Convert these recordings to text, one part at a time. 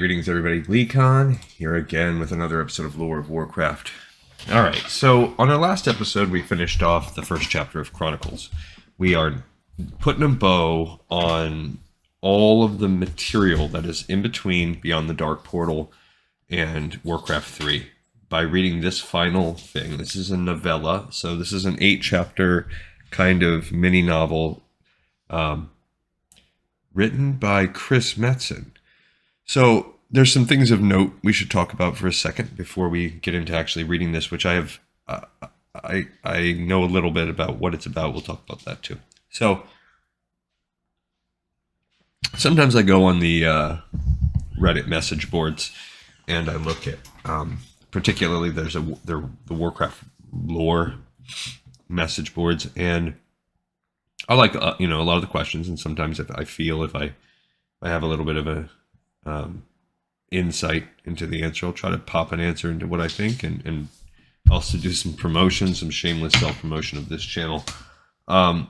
greetings everybody. Lee here again with another episode of Lore of Warcraft. Alright, so on our last episode we finished off the first chapter of Chronicles. We are putting a bow on all of the material that is in between Beyond the Dark Portal and Warcraft 3 by reading this final thing. This is a novella, so this is an 8-chapter kind of mini novel written by Chris Metzen. So there's some things of note we should talk about for a second before we get into actually reading this, which I have, I know a little bit about what it's about. We'll talk about that too. So sometimes I go on the Reddit message boards and I look at, particularly there's the Warcraft lore message boards, and I like a lot of the questions, and sometimes if I have a little bit of a insight into the answer, I'll try to pop an answer into what I think, and also do some promotion, some shameless self-promotion of this channel. But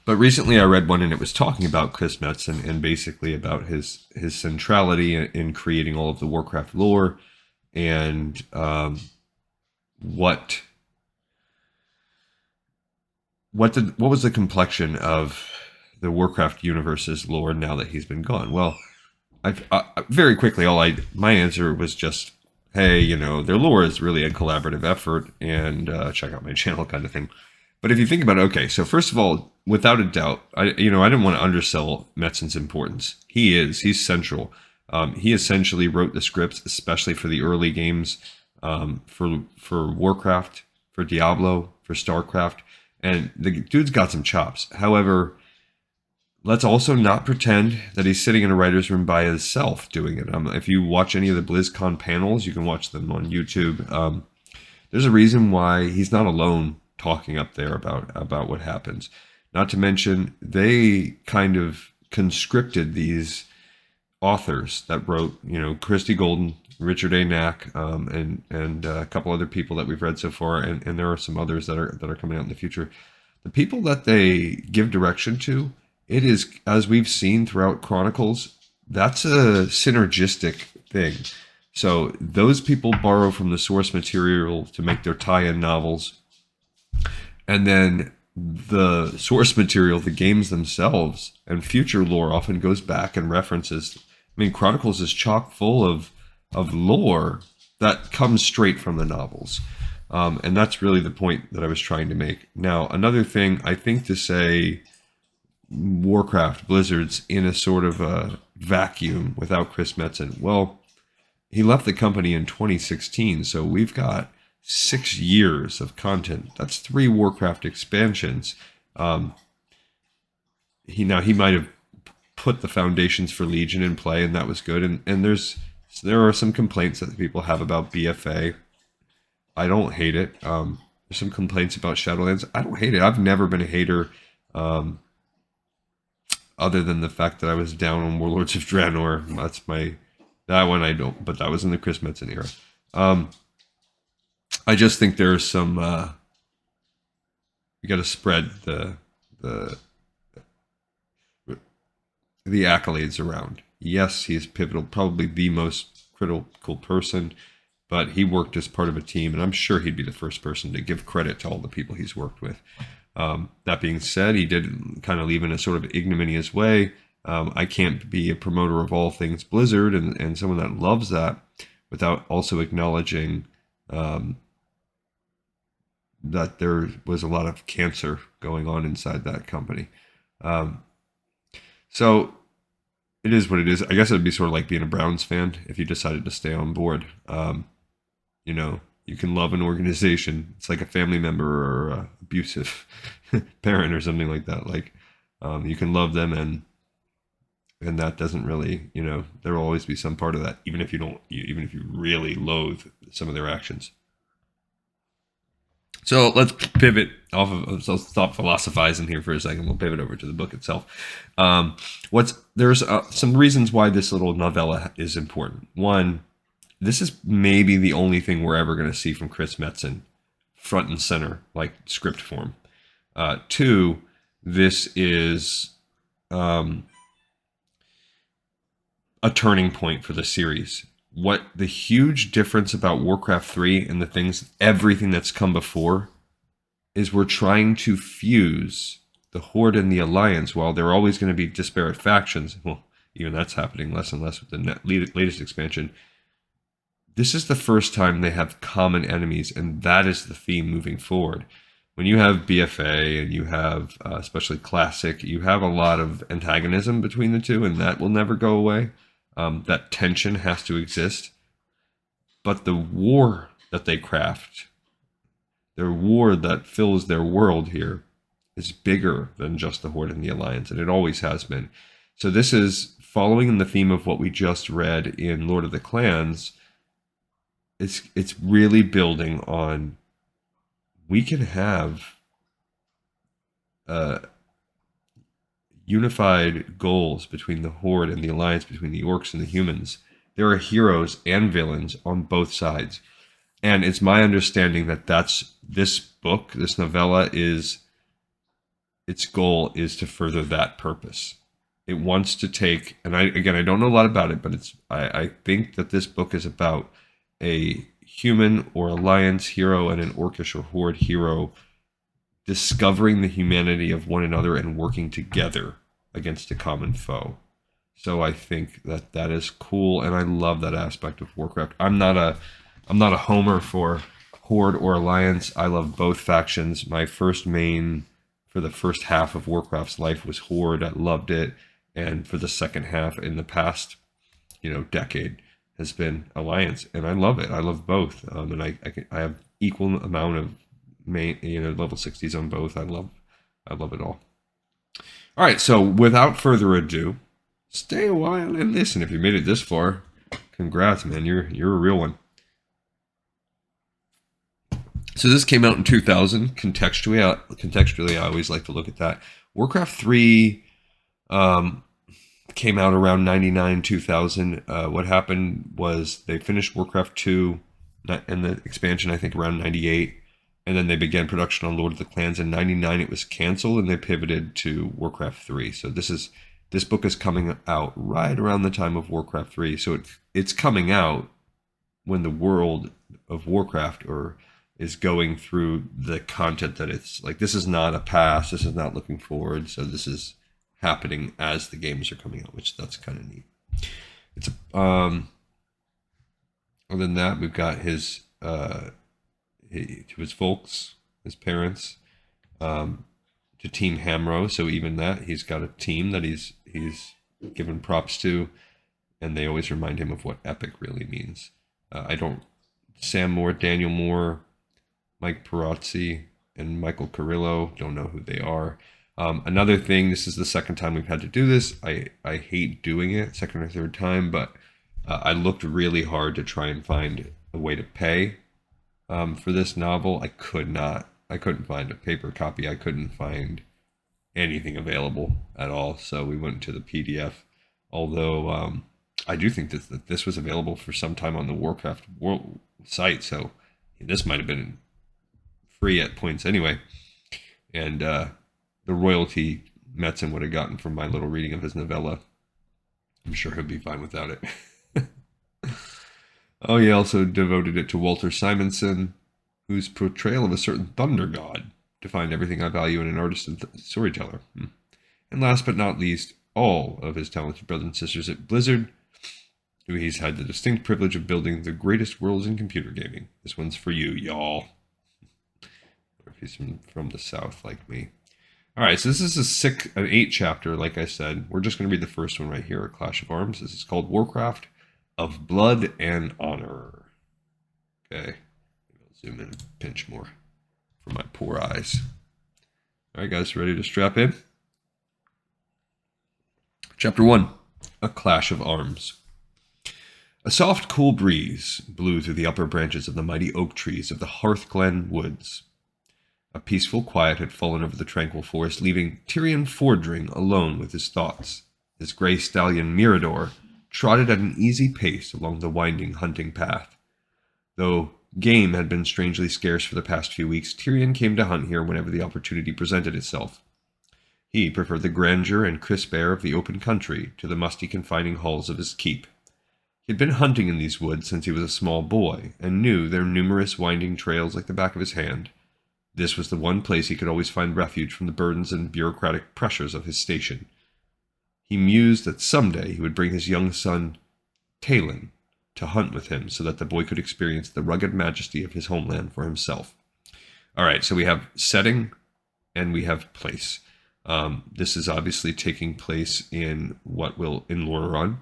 recently I read one and it was talking about Chris Metzen and basically about his centrality in creating all of the Warcraft lore, and what was the complexion of the Warcraft universe's lore now that he's been gone. Well, I very quickly, my answer was just, hey, their lore is really a collaborative effort, and check out my channel kind of thing. But if you think about it, okay, so first of all, without a doubt, I didn't want to undersell Metzen's importance. He's central. He essentially wrote the scripts, especially for the early games, for Warcraft, for Diablo, for StarCraft, and the dude's got some chops. However, let's also not pretend that he's sitting in a writer's room by himself doing it. If you watch any of the BlizzCon panels, you can watch them on YouTube. There's a reason why he's not alone talking up there about what happens. Not to mention, they kind of conscripted these authors that wrote, Christy Golden, Richard A. Knack, and a couple other people that we've read so far, and there are some others that are coming out in the future. The people that they give direction to, it is, as we've seen throughout Chronicles, that's a synergistic thing. So those people borrow from the source material to make their tie-in novels, and then the source material, the games themselves, and future lore often goes back and references. I mean, Chronicles is chock full of lore that comes straight from the novels. And that's really the point that I was trying to make. Now, another thing, I think to say Warcraft, Blizzard's in a sort of a vacuum without Chris Metzen. Well, he left the company in 2016, so we've got 6 years of content. That's 3 Warcraft expansions. He might have put the foundations for Legion in play, and that was good. And there are some complaints that people have about BFA. I don't hate it. There's some complaints about Shadowlands. I don't hate it. I've never been a hater, other than the fact that I was down on Warlords of Draenor. That one I don't, but that was in the Chris Metzen era. I just think there's some, you got to spread the accolades around. Yes, he's pivotal, probably the most critical person, but he worked as part of a team, and I'm sure he'd be the first person to give credit to all the people he's worked with. That being said, he did kind of leave in a sort of ignominious way. I can't be a promoter of all things Blizzard and someone that loves that without also acknowledging that there was a lot of cancer going on inside that company. So it is what it is. I guess it'd be sort of like being a Browns fan if you decided to stay on board. You can love an organization. It's like a family member or an abusive parent or something like that. Like, you can love them, and that doesn't really, there will always be some part of that, even if you really loathe some of their actions. So let's pivot off of, so stop philosophizing here for a second. We'll pivot over to the book itself. There's some reasons why this little novella is important. One, this is maybe the only thing we're ever going to see from Chris Metzen front and center, like script form. Two, this is a turning point for the series. What the huge difference about Warcraft 3 and the things, everything that's come before, is we're trying to fuse the Horde and the Alliance. While there are always going to be disparate factions, well, even that's happening less and less with the latest expansion. This is the first time they have common enemies, and that is the theme moving forward. When you have BFA and you have, especially Classic, you have a lot of antagonism between the two, and that will never go away. That tension has to exist. But the war that they craft, their war that fills their world here, is bigger than just the Horde and the Alliance, and it always has been. So this is following in the theme of what we just read in Lord of the Clans. It's really building on, we can have unified goals between the Horde and the Alliance, between the orcs and the humans. There are heroes and villains on both sides. And it's my understanding that this book, this novella, its goal is to further that purpose. It wants to take, and I don't know a lot about it, but I think that this book is about a human or Alliance hero and an orcish or Horde hero discovering the humanity of one another and working together against a common foe. So I think that is cool, and I love that aspect of Warcraft. I'm not a homer for Horde or Alliance. I love both factions. My first main for the first half of Warcraft's life was Horde. I loved it, and for the second half in the past, decade, has been Alliance, and I love it. I love both, and I have equal amount of level 60s on both. I love it all. All right, so without further ado, stay a while and listen. If you made it this far, congrats, man. You're a real one. So this came out in 2000. Contextually, I always like to look at that. Warcraft 3 came out around 99, 2000. What happened was they finished Warcraft 2 and the expansion, I think, around 98. And then they began production on Lord of the Clans. In 99, it was canceled, and they pivoted to Warcraft 3. So this book is coming out right around the time of Warcraft 3. So it's coming out when the world of Warcraft is going through the content that it's like. This is not a past. This is not looking forward. So this is happening as the games are coming out, which that's kind of neat. It's other than that, we've got his to his folks, his parents, to Team Hamro. So even that, he's got a team that he's given props to, and they always remind him of what epic really means. Sam Moore, Daniel Moore, Mike Perazzi, and Michael Carrillo, don't know who they are. Another thing, this is the second time we've had to do this. I hate doing it, second or third time, but I looked really hard to try and find a way to pay for this novel. I couldn't find a paper copy. I couldn't find anything available at all. So we went to the PDF. Although I do think that this was available for some time on the Warcraft World site. So this might have been free at points anyway. And the royalty Metzen would have gotten from my little reading of his novella, I'm sure he'll be fine without it. Oh, he also devoted it to Walter Simonson, whose portrayal of a certain thunder god defined everything I value in an artist and storyteller. And last but not least, all of his talented brothers and sisters at Blizzard, who he's had the distinct privilege of building the greatest worlds in computer gaming. This one's for you, y'all. Or if he's from the South like me. All right, so this is an 8 chapter, like I said. We're just going to read the first one right here, A Clash of Arms. This is called Warcraft of Blood and Honor. Okay, I'll zoom in a pinch more for my poor eyes. All right, guys, ready to strap in? Chapter 1, A Clash of Arms. A soft, cool breeze blew through the upper branches of the mighty oak trees of the Hearthglen Woods. A peaceful quiet had fallen over the tranquil forest, leaving Tirion Fordring alone with his thoughts. His gray stallion Mirador trotted at an easy pace along the winding hunting path. Though game had been strangely scarce for the past few weeks, Tirion came to hunt here whenever the opportunity presented itself. He preferred the grandeur and crisp air of the open country to the musty confining halls of his keep. He had been hunting in these woods since he was a small boy, and knew their numerous winding trails like the back of his hand. This was the one place he could always find refuge from the burdens and bureaucratic pressures of his station. He mused that someday he would bring his young son, Talon, to hunt with him so that the boy could experience the rugged majesty of his homeland for himself. All right, so we have setting and we have place. This is obviously taking place in Lordaeron.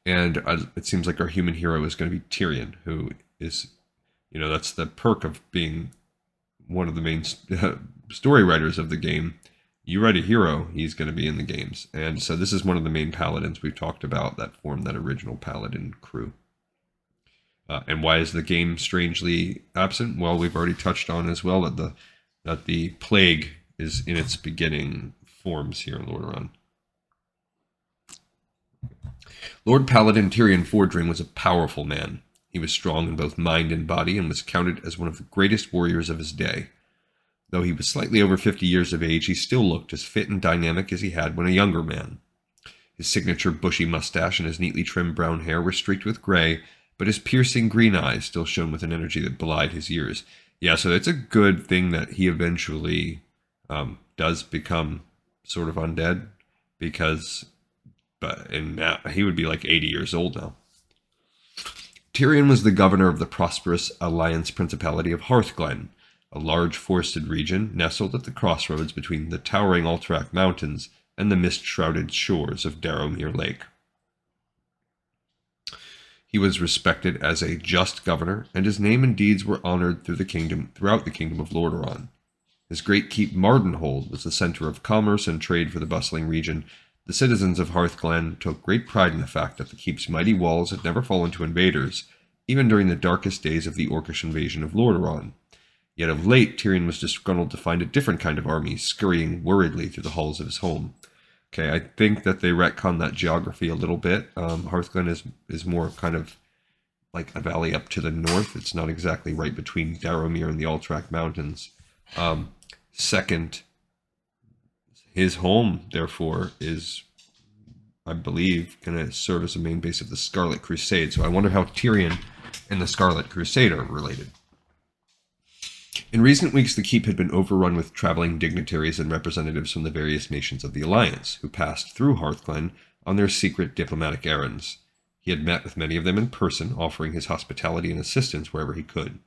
And it seems like our human hero is going to be Tirion, who is, that's the perk of being one of the main story writers of the game. You write a hero, he's going to be in the games. And so this is one of the main paladins we've talked about that formed that original paladin crew. And why is the game strangely absent? Well, we've already touched on as well that the plague is in its beginning forms here in Lordaeron. Lord Paladin Tirion Fordring was a powerful man. He was strong in both mind and body and was counted as one of the greatest warriors of his day. Though he was slightly over 50 years of age, he still looked as fit and dynamic as he had when a younger man. His signature bushy mustache and his neatly trimmed brown hair were streaked with gray, but his piercing green eyes still shone with an energy that belied his years. Yeah, so it's a good thing that he eventually does become sort of undead, because now he would be like 80 years old now. Tirion was the governor of the prosperous Alliance Principality of Hearthglen, a large forested region nestled at the crossroads between the towering Alterac Mountains and the mist-shrouded shores of Darrowmere Lake. He was respected as a just governor, and his name and deeds were honored throughout the kingdom of Lordaeron. His great keep Mardenhold was the center of commerce and trade for the bustling region. The citizens of Hearthglen took great pride in the fact that the keep's mighty walls had never fallen to invaders, even during the darkest days of the Orcish invasion of Lordaeron. Yet of late, Tirion was disgruntled to find a different kind of army scurrying worriedly through the halls of his home. Okay, I think that they retcon that geography a little bit. Hearthglen is more kind of like a valley up to the north. It's not exactly right between Darrowmere and the Alterac Mountains. Second, his home, therefore, is, I believe, going to serve as the main base of the Scarlet Crusade. So I wonder how Tirion and the Scarlet Crusade are related. In recent weeks, the keep had been overrun with traveling dignitaries and representatives from the various nations of the Alliance, who passed through Hearthglen on their secret diplomatic errands. He had met with many of them in person, offering his hospitality and assistance wherever he could.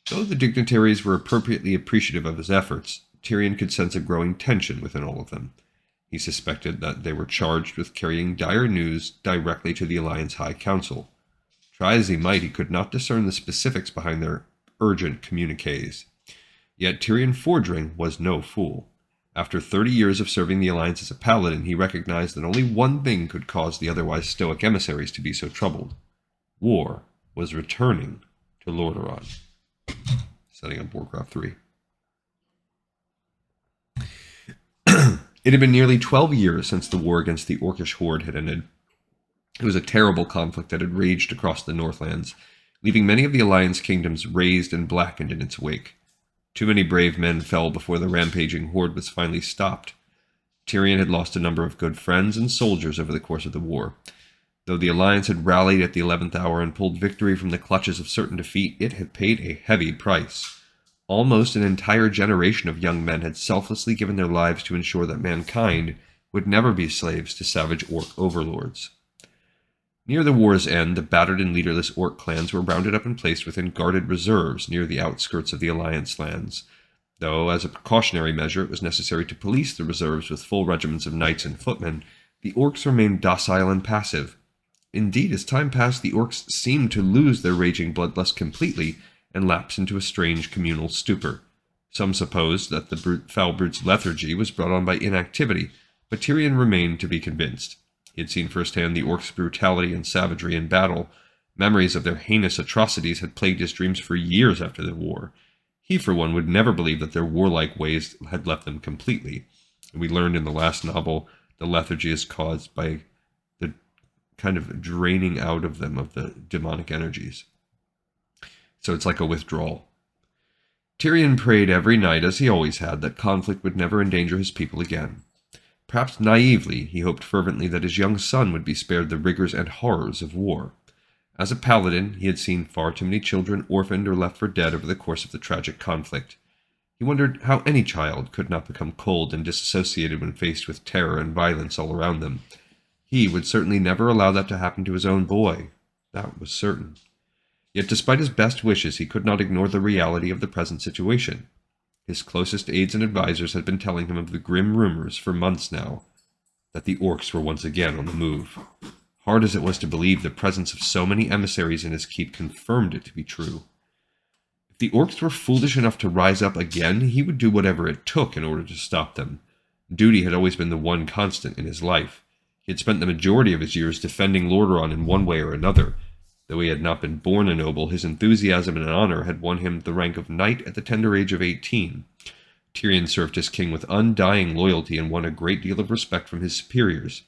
Though the dignitaries were appropriately appreciative of his efforts, Tirion could sense a growing tension within all of them. He suspected that they were charged with carrying dire news directly to the Alliance High Council. Try as he might, he could not discern the specifics behind their urgent communiques. Yet Tirion Fordring was no fool. After 30 years of serving the Alliance as a paladin, he recognized that only one thing could cause the otherwise stoic emissaries to be so troubled. War was returning to Lordaeron. Setting up Warcraft 3. It had been nearly 12 years since the war against the Orcish horde had ended. It was a terrible conflict that had raged across the Northlands, leaving many of the Alliance kingdoms razed and blackened in its wake. Too many brave men fell before the rampaging horde was finally stopped. Tirion had lost a number of good friends and soldiers over the course of the war. Though the Alliance had rallied at the 11th hour and pulled victory from the clutches of certain defeat, it had paid a heavy price. Almost an entire generation of young men had selflessly given their lives to ensure that mankind would never be slaves to savage orc overlords. Near the war's end, the battered and leaderless orc clans were rounded up and placed within guarded reserves near the outskirts of the Alliance lands, though as a precautionary measure it was necessary to police the reserves with full regiments of knights and footmen. The orcs remained docile and passive. Indeed, as time passed, the orcs seemed to lose their raging bloodlust completely and lapse into a strange communal stupor. Some supposed that the foul brute's lethargy was brought on by inactivity, but Tirion remained to be convinced. He had seen firsthand the orcs' brutality and savagery in battle. Memories of their heinous atrocities had plagued his dreams for years after the war. He, for one, would never believe that their warlike ways had left them completely. And we learned in the last novel the lethargy is caused by the kind of draining out of them of the demonic energies. So it's like a withdrawal. Tirion prayed every night, as he always had, that conflict would never endanger his people again. Perhaps naively, he hoped fervently that his young son would be spared the rigors and horrors of war. As a paladin, he had seen far too many children orphaned or left for dead over the course of the tragic conflict. He wondered how any child could not become cold and disassociated when faced with terror and violence all around them. He would certainly never allow that to happen to his own boy. That was certain. Yet despite his best wishes, he could not ignore the reality of the present situation. His closest aides and advisers had been telling him of the grim rumors for months now, that the orcs were once again on the move. Hard as it was to believe, the presence of so many emissaries in his keep confirmed it to be true. If the orcs were foolish enough to rise up again, he would do whatever it took in order to stop them. Duty had always been the one constant in his life. He had spent the majority of his years defending Lordaeron in one way or another. Though he had not been born a noble, his enthusiasm and honor had won him the rank of knight at the tender age of 18. Tirion served his king with undying loyalty and won a great deal of respect from his superiors.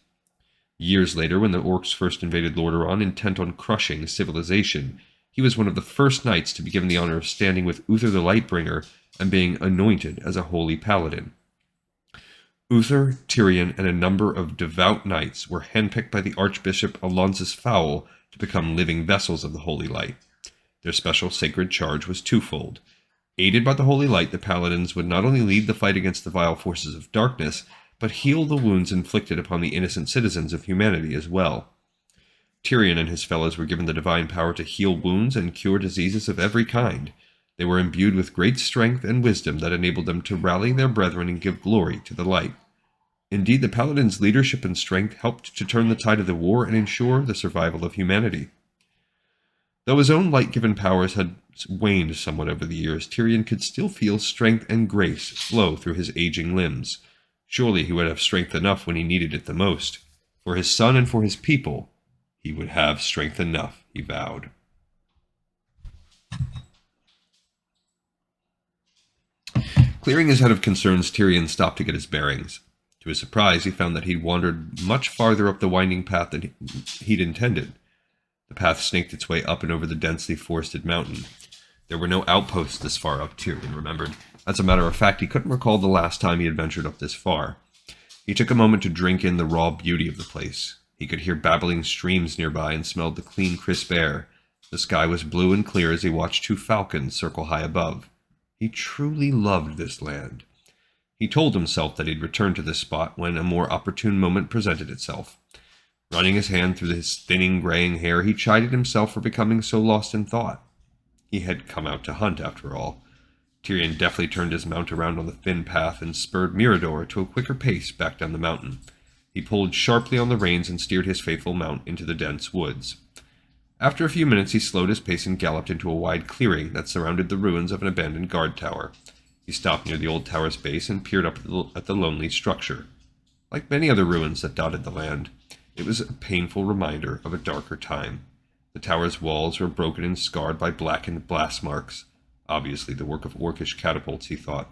Years later, when the orcs first invaded Lordaeron, intent on crushing civilization, he was one of the first knights to be given the honor of standing with Uther the Lightbringer and being anointed as a holy paladin. Uther, Tirion, and a number of devout knights were handpicked by the Archbishop Alonsus Fowl to become living vessels of the Holy Light. Their special sacred charge was twofold. Aided by the Holy Light, the paladins would not only lead the fight against the vile forces of darkness, but heal the wounds inflicted upon the innocent citizens of humanity as well. Tirion and his fellows were given the divine power to heal wounds and cure diseases of every kind. They were imbued with great strength and wisdom that enabled them to rally their brethren and give glory to the light. Indeed, the paladins' leadership and strength helped to turn the tide of the war and ensure the survival of humanity. Though his own light-given powers had waned somewhat over the years, Tirion could still feel strength and grace flow through his aging limbs. Surely he would have strength enough when he needed it the most. For his son and for his people, he would have strength enough, he vowed. Clearing his head of concerns, Tirion stopped to get his bearings. To his surprise, he found that he'd wandered much farther up the winding path than he'd intended. The path snaked its way up and over the densely forested mountain. There were no outposts this far up, Tirion remembered. As a matter of fact, he couldn't recall the last time he had ventured up this far. He took a moment to drink in the raw beauty of the place. He could hear babbling streams nearby and smelled the clean, crisp air. The sky was blue and clear as he watched two falcons circle high above. He truly loved this land. He told himself that he'd return to this spot when a more opportune moment presented itself. Running his hand through his thinning, graying hair, he chided himself for becoming so lost in thought. He had come out to hunt, after all. Tirion deftly turned his mount around on the thin path and spurred Mirador to a quicker pace back down the mountain. He pulled sharply on the reins and steered his faithful mount into the dense woods. After a few minutes, he slowed his pace and galloped into a wide clearing that surrounded the ruins of an abandoned guard tower. He stopped near the old tower's base and peered up at the lonely structure. Like many other ruins that dotted the land, it was a painful reminder of a darker time. The tower's walls were broken and scarred by blackened blast marks, obviously the work of orcish catapults, he thought.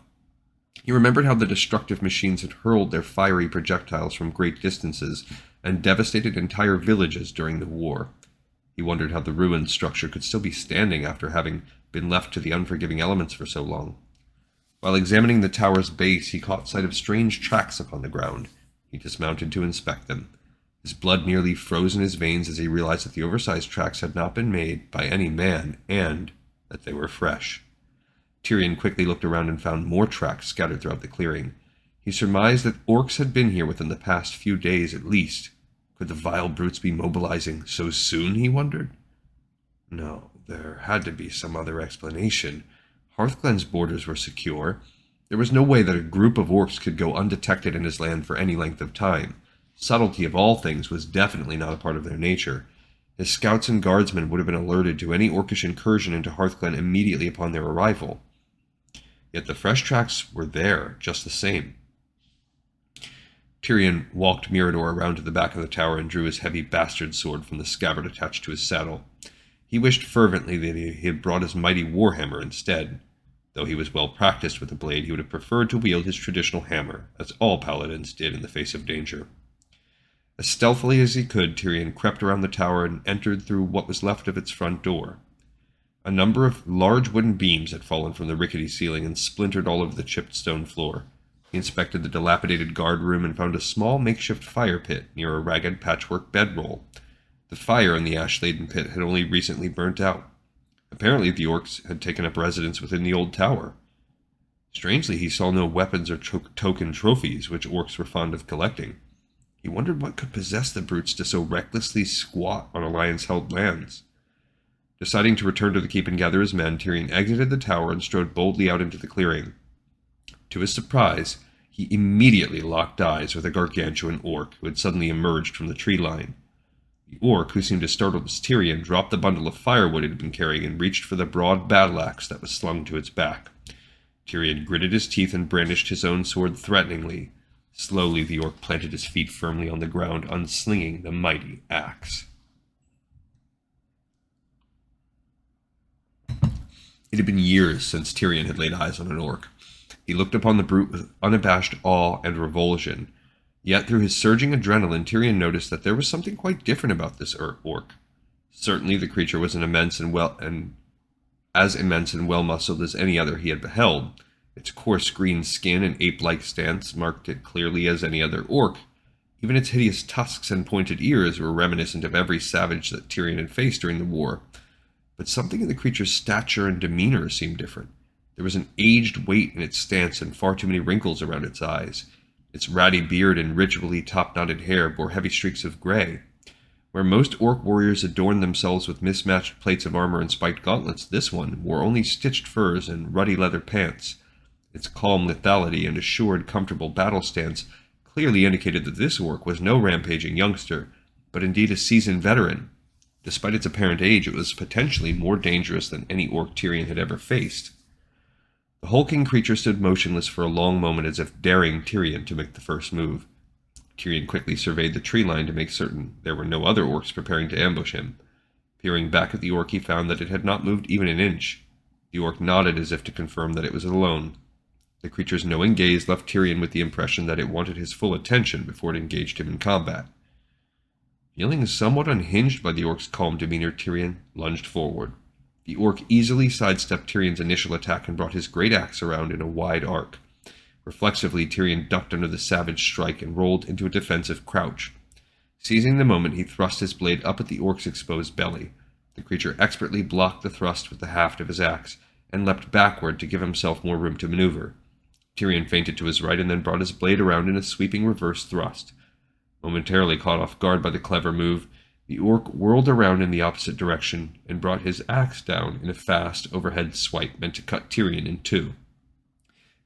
He remembered how the destructive machines had hurled their fiery projectiles from great distances and devastated entire villages during the war. He wondered how the ruined structure could still be standing after having been left to the unforgiving elements for so long. While examining the tower's base, he caught sight of strange tracks upon the ground. He dismounted to inspect them. His blood nearly froze in his veins as he realized that the oversized tracks had not been made by any man, and that they were fresh. Tirion quickly looked around and found more tracks scattered throughout the clearing. He surmised that orcs had been here within the past few days at least. Could the vile brutes be mobilizing so soon, he wondered? No, there had to be some other explanation. Hearthglen's borders were secure. There was no way that a group of orcs could go undetected in his land for any length of time. Subtlety of all things was definitely not a part of their nature. His scouts and guardsmen would have been alerted to any orcish incursion into Hearthglen immediately upon their arrival. Yet the fresh tracks were there, just the same. Tirion walked Mirador around to the back of the tower and drew his heavy bastard sword from the scabbard attached to his saddle. He wished fervently that he had brought his mighty warhammer instead. Though he was well practiced with the blade, he would have preferred to wield his traditional hammer, as all paladins did in the face of danger. As stealthily as he could, Tirion crept around the tower and entered through what was left of its front door. A number of large wooden beams had fallen from the rickety ceiling and splintered all over the chipped stone floor. He inspected the dilapidated guard room and found a small makeshift fire pit near a ragged patchwork bedroll. The fire in the ash-laden pit had only recently burnt out. Apparently the orcs had taken up residence within the old tower. Strangely, he saw no weapons or token trophies, which orcs were fond of collecting. He wondered what could possess the brutes to so recklessly squat on Alliance-held lands. Deciding to return to the keep and gather his men, Tirion exited the tower and strode boldly out into the clearing. To his surprise, he immediately locked eyes with a gargantuan orc who had suddenly emerged from the tree line. The orc, who seemed as startled as Tirion, dropped the bundle of firewood it had been carrying and reached for the broad battle-axe that was slung to its back. Tirion gritted his teeth and brandished his own sword threateningly. Slowly, the orc planted his feet firmly on the ground, unslinging the mighty axe. It had been years since Tirion had laid eyes on an orc. He looked upon the brute with unabashed awe and revulsion. Yet through his surging adrenaline, Tirion noticed that there was something quite different about this orc. Certainly the creature was as immense and well-muscled as any other he had beheld. Its coarse green skin and ape-like stance marked it clearly as any other orc. Even its hideous tusks and pointed ears were reminiscent of every savage that Tirion had faced during the war. But something in the creature's stature and demeanor seemed different. There was an aged weight in its stance and far too many wrinkles around its eyes. Its ratty beard and ritually top-knotted hair bore heavy streaks of gray. Where most orc warriors adorned themselves with mismatched plates of armor and spiked gauntlets, this one wore only stitched furs and ruddy leather pants. Its calm lethality and assured, comfortable battle stance clearly indicated that this orc was no rampaging youngster, but indeed a seasoned veteran. Despite its apparent age, it was potentially more dangerous than any orc Tirion had ever faced. The hulking creature stood motionless for a long moment as if daring Tirion to make the first move. Tirion quickly surveyed the tree line to make certain there were no other orcs preparing to ambush him. Peering back at the orc, he found that it had not moved even an inch. The orc nodded as if to confirm that it was alone. The creature's knowing gaze left Tirion with the impression that it wanted his full attention before it engaged him in combat. Feeling somewhat unhinged by the orc's calm demeanor, Tirion lunged forward. The orc easily sidestepped Tyrion's initial attack and brought his great axe around in a wide arc. Reflexively, Tirion ducked under the savage strike and rolled into a defensive crouch. Seizing the moment, he thrust his blade up at the orc's exposed belly. The creature expertly blocked the thrust with the haft of his axe and leapt backward to give himself more room to maneuver. Tirion feinted to his right and then brought his blade around in a sweeping reverse thrust. Momentarily caught off guard by the clever move, the orc whirled around in the opposite direction and brought his axe down in a fast, overhead swipe meant to cut Tirion in two.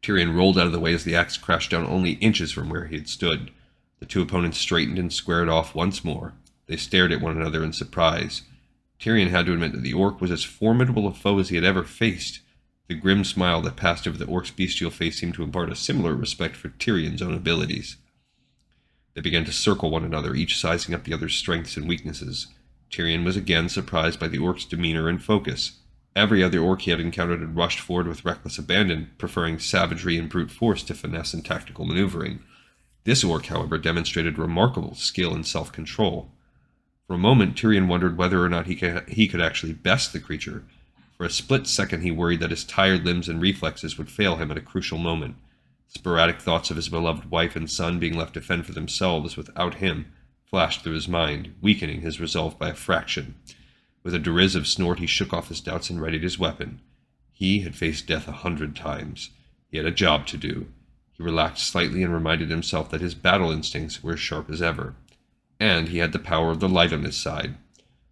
Tirion rolled out of the way as the axe crashed down only inches from where he had stood. The two opponents straightened and squared off once more. They stared at one another in surprise. Tirion had to admit that the orc was as formidable a foe as he had ever faced. The grim smile that passed over the orc's bestial face seemed to impart a similar respect for Tyrion's own abilities. They began to circle one another, each sizing up the other's strengths and weaknesses. Tirion was again surprised by the orc's demeanor and focus. Every other orc he had encountered had rushed forward with reckless abandon, preferring savagery and brute force to finesse and tactical maneuvering. This orc, however, demonstrated remarkable skill and self-control. For a moment, Tirion wondered whether or not he could actually best the creature. For a split second, he worried that his tired limbs and reflexes would fail him at a crucial moment. Sporadic thoughts of his beloved wife and son being left to fend for themselves without him flashed through his mind, weakening his resolve by a fraction. With a derisive snort, he shook off his doubts and readied his weapon. He had faced death 100 times. He had a job to do. He relaxed slightly and reminded himself that his battle instincts were as sharp as ever. And he had the power of the light on his side.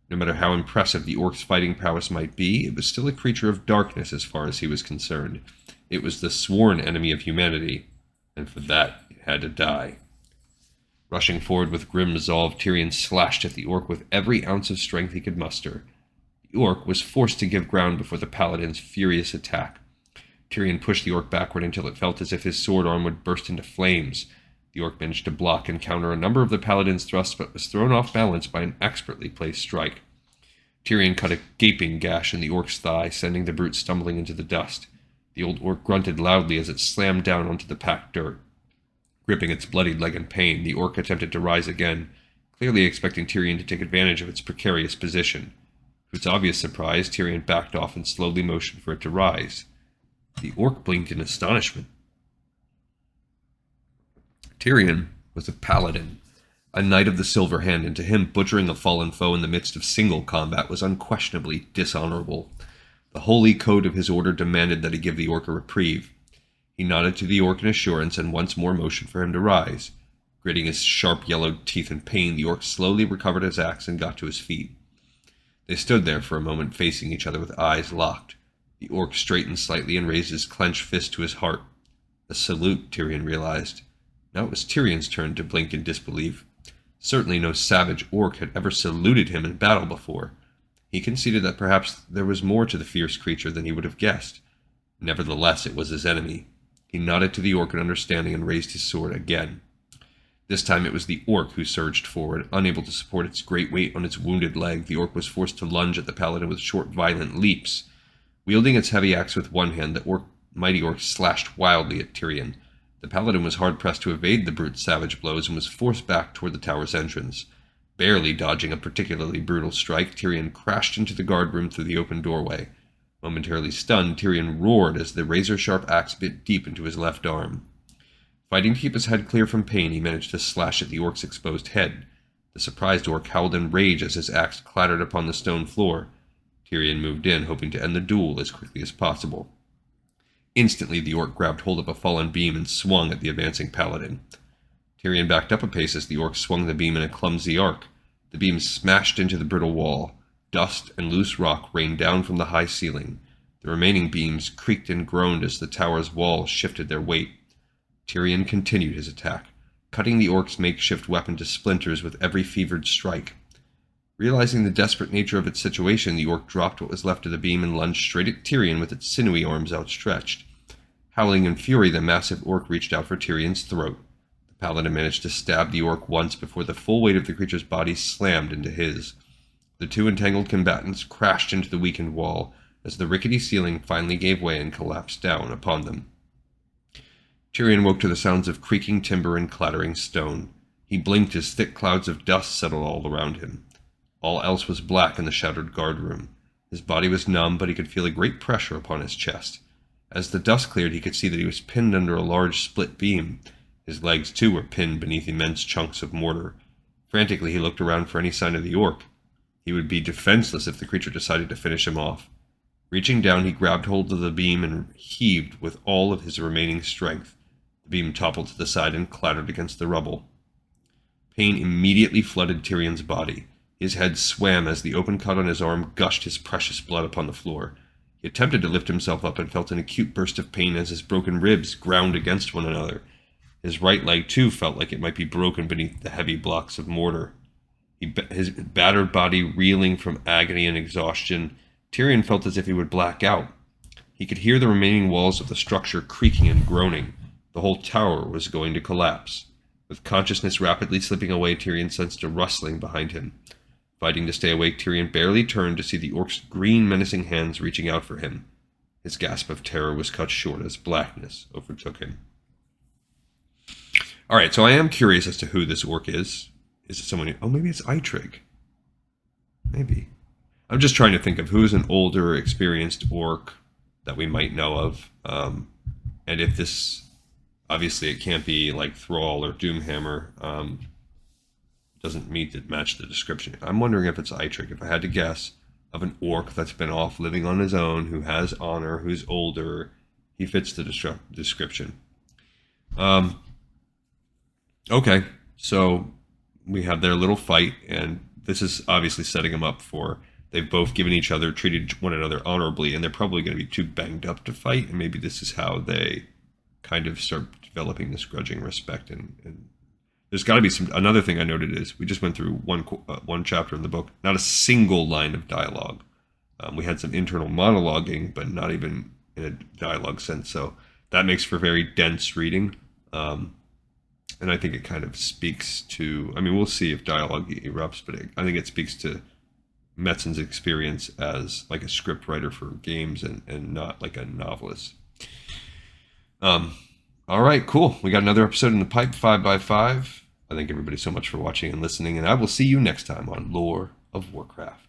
No matter how impressive the orc's fighting prowess might be, it was still a creature of darkness as far as he was concerned. It was the sworn enemy of humanity, and for that it had to die. Rushing forward with grim resolve, Tirion slashed at the orc with every ounce of strength he could muster. The orc was forced to give ground before the paladin's furious attack. Tirion pushed the orc backward until it felt as if his sword arm would burst into flames. The orc managed to block and counter a number of the paladin's thrusts, but was thrown off balance by an expertly placed strike. Tirion cut a gaping gash in the orc's thigh, sending the brute stumbling into the dust. The old orc grunted loudly as it slammed down onto the packed dirt. Gripping its bloodied leg in pain, the orc attempted to rise again, clearly expecting Tirion to take advantage of its precarious position. To its obvious surprise, Tirion backed off and slowly motioned for it to rise. The orc blinked in astonishment. Tirion was a paladin, a knight of the Silver Hand, and to him butchering a fallen foe in the midst of single combat was unquestionably dishonorable. The holy code of his order demanded that he give the orc a reprieve. He nodded to the orc in assurance and once more motioned for him to rise. Gritting his sharp yellow teeth in pain, the orc slowly recovered his axe and got to his feet. They stood there for a moment facing each other with eyes locked. The orc straightened slightly and raised his clenched fist to his heart. A salute, Tirion realized. Now it was Tyrion's turn to blink in disbelief. Certainly no savage orc had ever saluted him in battle before. He conceded that perhaps there was more to the fierce creature than he would have guessed. Nevertheless, it was his enemy. He nodded to the orc in understanding and raised his sword again. This time it was the orc who surged forward. Unable to support its great weight on its wounded leg, the orc was forced to lunge at the paladin with short, violent leaps. Wielding its heavy axe with one hand, the mighty orc slashed wildly at Tirion. The paladin was hard-pressed to evade the brute's savage blows and was forced back toward the tower's entrance. Barely dodging a particularly brutal strike, Tirion crashed into the guard room through the open doorway. Momentarily stunned, Tirion roared as the razor-sharp axe bit deep into his left arm. Fighting to keep his head clear from pain, he managed to slash at the orc's exposed head. The surprised orc howled in rage as his axe clattered upon the stone floor. Tirion moved in, hoping to end the duel as quickly as possible. Instantly, the orc grabbed hold of a fallen beam and swung at the advancing paladin. Tirion backed up a pace as the orc swung the beam in a clumsy arc. The beam smashed into the brittle wall. Dust and loose rock rained down from the high ceiling. The remaining beams creaked and groaned as the tower's walls shifted their weight. Tirion continued his attack, cutting the orc's makeshift weapon to splinters with every fevered strike. Realizing the desperate nature of its situation, the orc dropped what was left of the beam and lunged straight at Tirion with its sinewy arms outstretched. Howling in fury, the massive orc reached out for Tyrion's throat. The paladin managed to stab the orc once before the full weight of the creature's body slammed into his. The two entangled combatants crashed into the weakened wall as the rickety ceiling finally gave way and collapsed down upon them. Tirion woke to the sounds of creaking timber and clattering stone. He blinked as thick clouds of dust settled all around him. All else was black in the shattered guard room. His body was numb, but he could feel a great pressure upon his chest. As the dust cleared, he could see that he was pinned under a large split beam. His legs, too, were pinned beneath immense chunks of mortar. Frantically, he looked around for any sign of the orc. He would be defenseless if the creature decided to finish him off. Reaching down, he grabbed hold of the beam and heaved with all of his remaining strength. The beam toppled to the side and clattered against the rubble. Pain immediately flooded Tyrion's body. His head swam as the open cut on his arm gushed his precious blood upon the floor. He attempted to lift himself up and felt an acute burst of pain as his broken ribs ground against one another. His right leg, too, felt like it might be broken beneath the heavy blocks of mortar. His battered body reeling from agony and exhaustion, Tirion felt as if he would black out. He could hear the remaining walls of the structure creaking and groaning. The whole tower was going to collapse. With consciousness rapidly slipping away, Tirion sensed a rustling behind him. Fighting to stay awake, Tirion barely turned to see the orc's green, menacing hands reaching out for him. His gasp of terror was cut short as blackness overtook him. All right, so I am curious as to who this orc is. Is it someone? Oh, maybe it's Eitrig. Maybe. I'm just trying to think of who's an older, experienced orc that we might know of. And if this, obviously it can't be like Thrall or Doomhammer. Doesn't match the description. I'm wondering if it's Eitrig. If I had to guess, of an orc that's been off living on his own, who has honor, who's older, he fits the description. Okay, so we have their little fight, and this is obviously setting them up for, they've both given each other, treated one another honorably, and they're probably going to be too banged up to fight, and maybe this is how they kind of start developing this grudging respect. And there's got to be another thing I noted is, we just went through one chapter in the book, not a single line of dialogue. We had some internal monologuing, but not even in a dialogue sense, so that makes for very dense reading. And I think it kind of speaks to, I mean, we'll see if dialogue erupts, but I think it speaks to Metzen's experience as like a script writer for games and not like a novelist. All right, cool. We got another episode in the pipe, 5x5. I thank everybody so much for watching and listening, and I will see you next time on Lore of Warcraft.